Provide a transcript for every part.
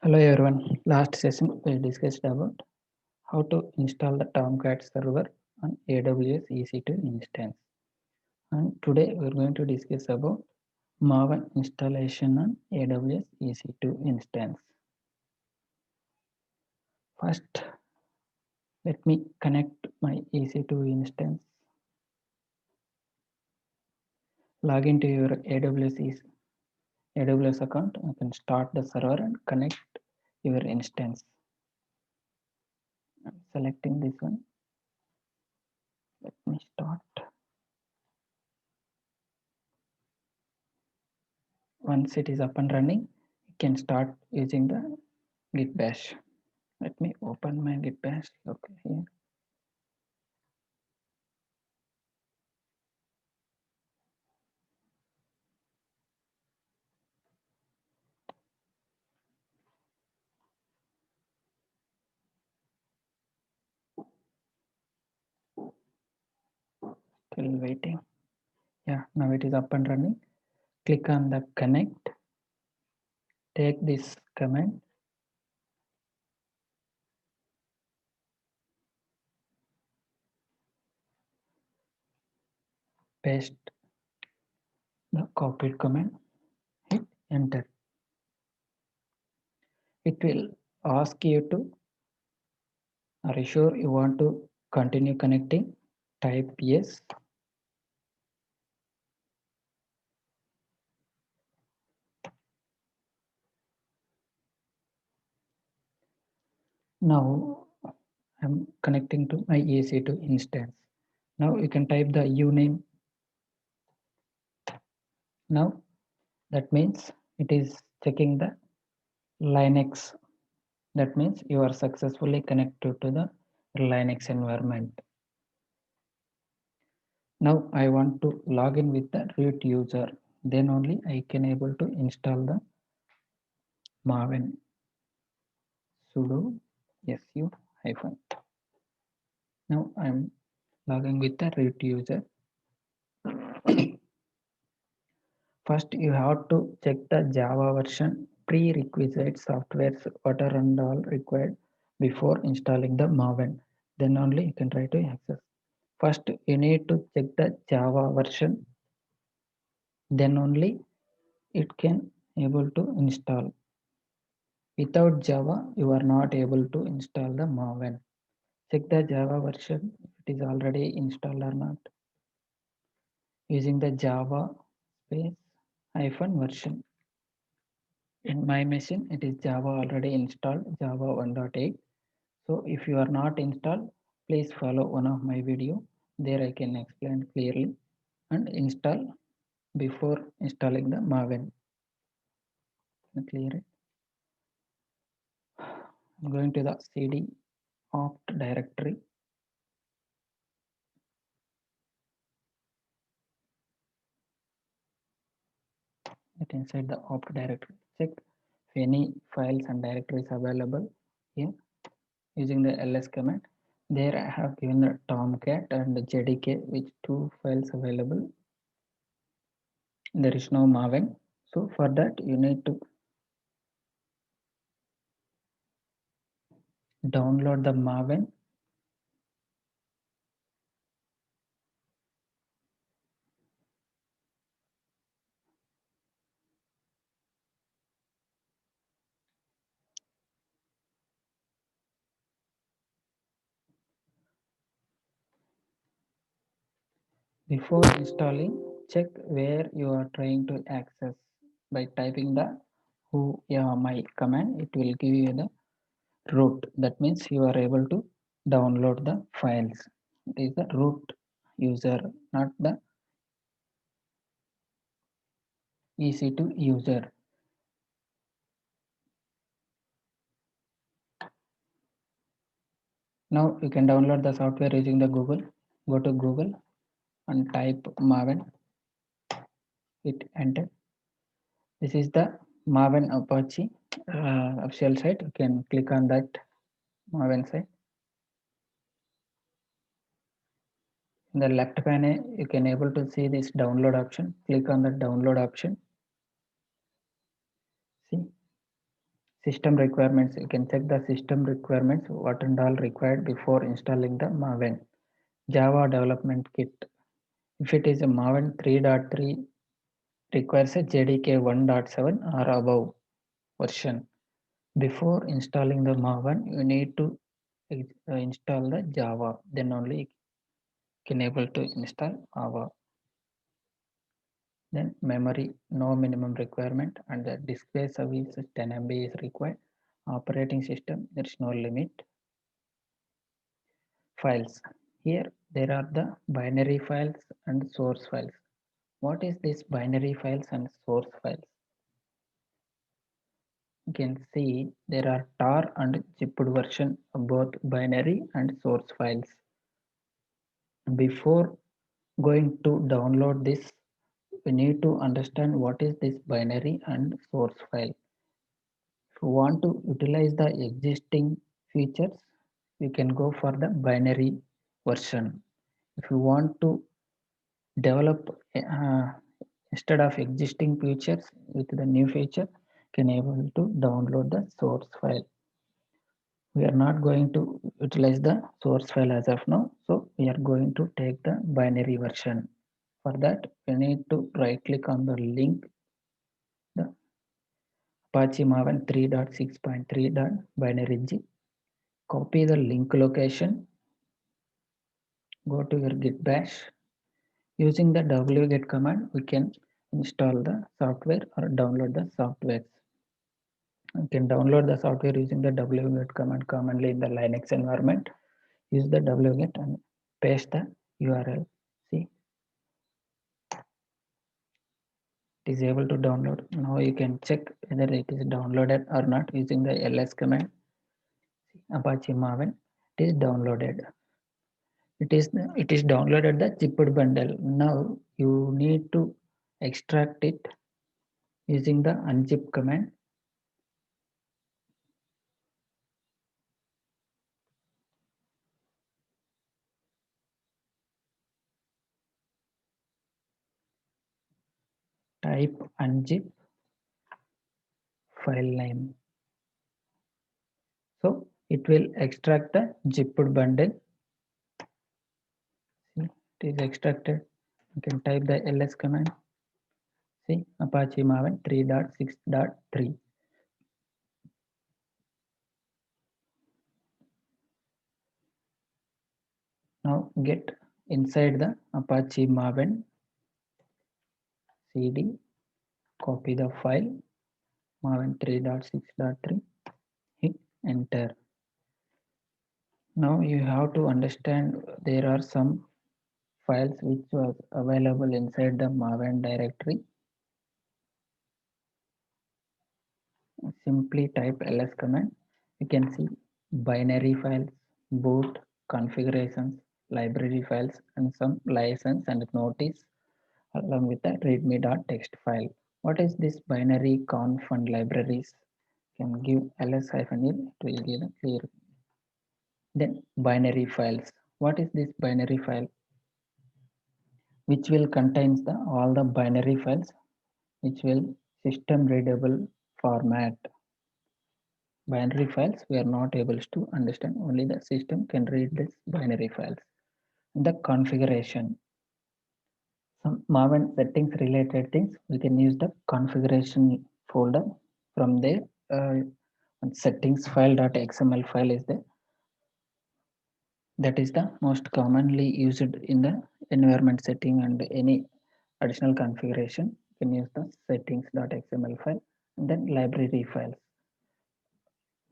Hello everyone. Last session we discussed about how to install the Tomcat server on AWS EC2 instance. And today we are going to discuss about Maven installation on AWS EC2 instance. First, let me connect my EC2 instance. Log into your AWS account. You can start the server and connect your instance. I'm selecting this one. Let me start. Once it is up and running, you can start using the git bash. Let me open my git bash. Okay, here. Still waiting. Yeah, now it is up and running. Click on the connect. Take this command. Paste the copied command. Hit enter. It will ask you to, are you sure you want to continue connecting? Type yes. Now I'm connecting to my EC2 instance. Now you can type the uname. Now that means it is checking the Linux. That means you are successfully connected to the Linux environment. Now I want to log in with the root user. Then only I can able to install the Maven sudo su hyphen. Now I'm logging with the root user. First you have to check the Java version prerequisite softwares what are and all required before installing the Maven. Then only you can try to access. First you need to check the Java version. Then only it can able to install. Without Java, you are not able to install the Maven. Check the Java version if it is already installed or not. Using the Java space hyphen version. In my machine, it is Java already installed, Java 1.8. So if you are not installed, please follow one of my video. There I can explain clearly and install before installing the Maven. Clear it. I'm going to the cd opt directory. It inside the opt directory. Check if any files and directories available here using the ls command. There I have given the Tomcat and the JDK, which two files available. There is no Maven. So for that you need to download the Maven. Before installing, check where you are trying to access by typing the who my command. It will give you the root. That means you are able to download the files. It is the root user, not the EC2 user. Now you can download the software using the Google. Go to Google and type Maven. Hit enter. This is the Maven Apache official site. You can click on that Maven site. In the left panel, you can able to see this download option. Click on the download option. See, System requirements, you can check the system requirements, what and all required before installing the Maven. Java development kit. If it is a Maven 3.3 requires a JDK 1.7 or above version. Before installing the Maven, you need to install the Java. Then only you can able to install Java. Then memory, no minimum requirement, and the display service 10 MB is required. Operating system, there is no limit. Files. Here there are the binary files and source files. What is this binary files and source files? You can see there are tar and zipped version of both binary and source files. Before going to download this, we need to understand what is this binary and source file. If you want to utilize the existing features, you can go for the binary version. If you want to develop instead of existing features with the new feature, can able to download the source file. We are not going to utilize the source file as of now, so we are going to take the binary version. For that, we need to right click on the link, the Apache Maven 3.6.3.binary. Copy the link location, go to your git bash. Using the wget command, we can install the software or download the software. You can download the software using the wget command commonly in the Linux environment. Use the wget and paste the URL. See, it is able to download. Now you can check whether it is downloaded or not using the ls command. Apache Maven, it is downloaded. It is downloaded the zipped bundle. Now you need to extract it using the unzip command. Type unzip file name. So it will extract the zipped bundle. See, it is extracted. You can type the ls command. See, Apache Maven 3.6.3. Now get inside the Apache Maven cd, copy the file Maven 3.6.3, hit enter. Now you have to understand there are some files which was available inside the Maven directory. Simply type ls command. You can see binary files, boot, configurations, library files, and some license and notice along with the readme.txt file. What is this binary conf and libraries? Can give ls-l, it will give the clear. Then binary files. What is this binary file? Which will contains the all the binary files which will system readable format. Binary files we are not able to understand, only the system can read this binary files. The configuration, some Maven settings related things, we can use the configuration folder. From there, settings file.xml file is there. That is the most commonly used in the environment setting, and any additional configuration you can use the settings.xml file. And then library files.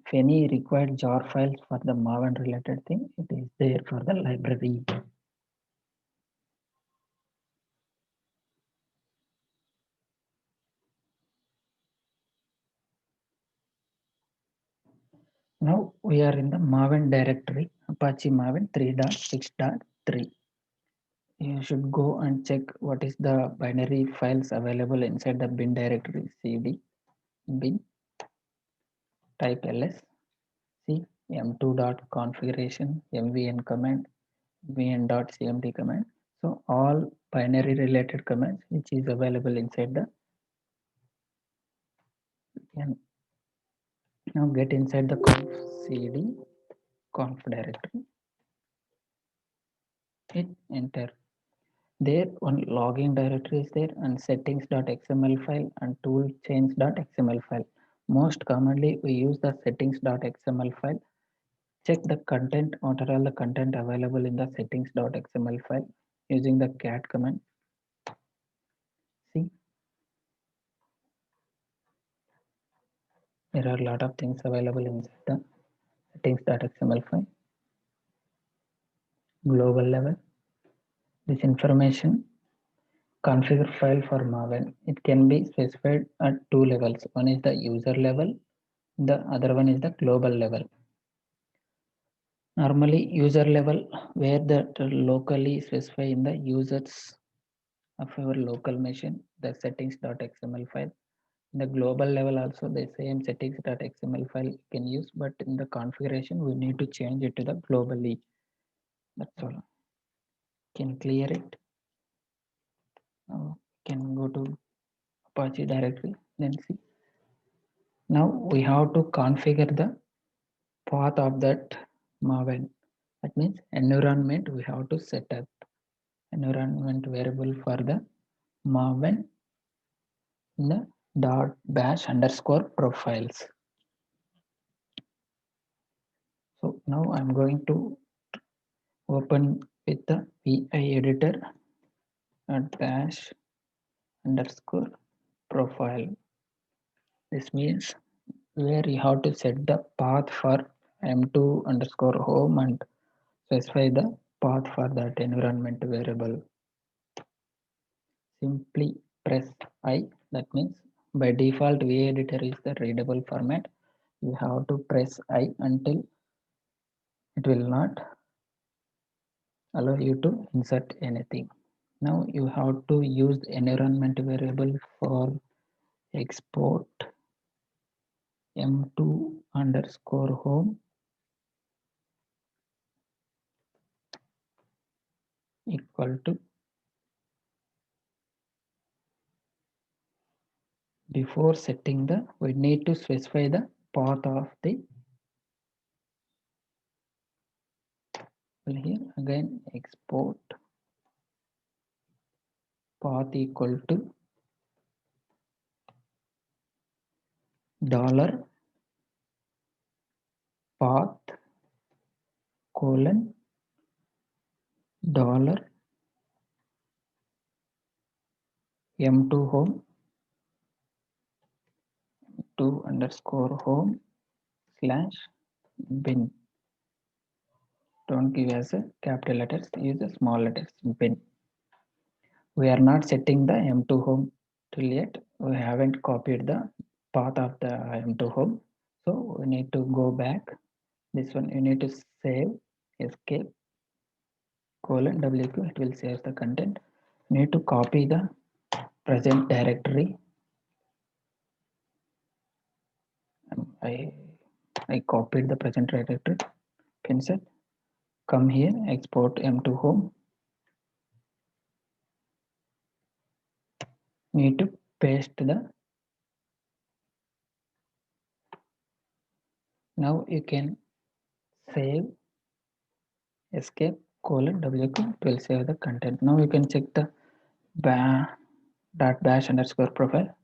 If any required jar files for the Maven related thing, it is there for the library. Now we are in the Maven directory, Apache Maven 3.6.3. You should go and check what is the binary files available inside the bin directory. Cd bin, type ls, see m2.configuration, mvn command, vn.cmd command. So all binary related commands which is available inside the, Now get inside the conf cd conf directory, hit enter. There one logging directory is there and settings.xml file and tool change.xml file. Most commonly we use the settings.xml file. Check the content, what are all the content available in the settings.xml file using the cat command. See, there are a lot of things available inside the settings.xml file. Global level, this information configure file for Maven. It can be specified at two levels. One is the user level, the other one is the global level. Normally user level where that locally specify in the users of our local machine the settings.xml file. In the global level also the same settings.xml file you can use, but in the configuration we need to change it to the globally. That's all. Can clear it. Now can go to Apache directory, then see. Now we have to configure the path of that Maven. That means environment we have to set up environment variable for the Maven in the dot bash underscore profiles. So now I'm going to open with the vi editor dot bash underscore profile. This means where you have to set the path for m2 underscore home and specify the path for that environment variable. Simply press I. That means by default vi editor is the readable format. You have to press I until it will not allow you to insert anything. Now you have to use the environment variable for export m2 underscore home equal to before setting the we need to specify the path of the here again export path equal to dollar path colon dollar m2 home 2 underscore home slash bin. Don't give as a capital letters, use the small letters bin. We are not setting the m2 home till yet. We haven't copied the path of the m2 home, so we need to go back. This one you need to save, escape colon wq, it will save the content. You need to copy the present directory. I copied the present directory, pincet, come here, export m2 home. Need to paste the. Now you can save, escape colon wq, it will save the content. Now you can check the dot bash underscore profile.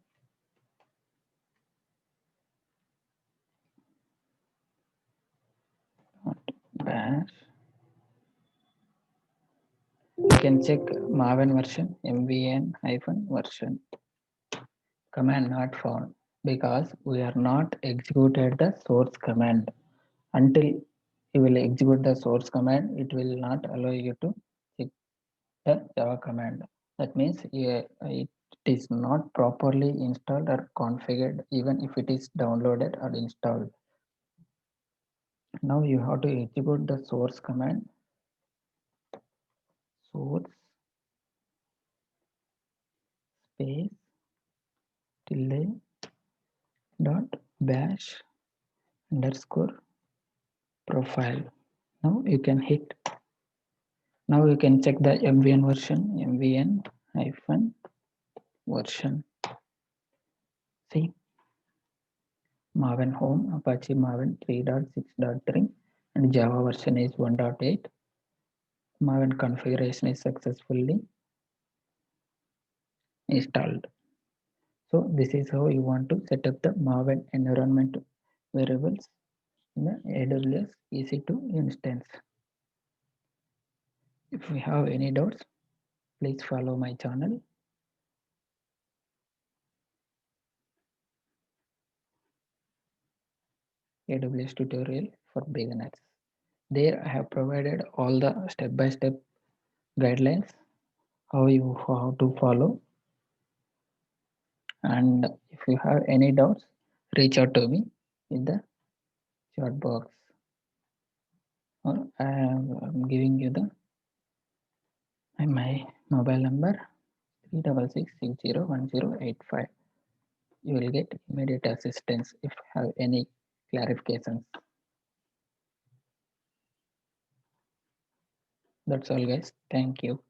Bash. You can check Maven version mvn hyphen version. Command not found because we are not executed the source command. Until you will execute the source command, it will not allow you to check the Java command. That means it is not properly installed or configured even if it is downloaded or installed. Now you have to execute the source command. Source space tilde dot bash underscore profile. Now you can hit. Now you can check the mvn version, mvn hyphen version. See, Maven Home, Apache Maven 3.6.3, and Java version is 1.8. Maven configuration is successfully installed. So this is how you want to set up the Maven environment variables in the AWS EC2 instance. If you have any doubts, please follow my channel. AWS tutorial for beginners. There I have provided all the step-by-step guidelines how you how to follow. And if you have any doubts, reach out to me in the chat box, or I'm giving you the my mobile number 366601085. You will get immediate assistance if you have any clarifications. That's all, guys. Thank you.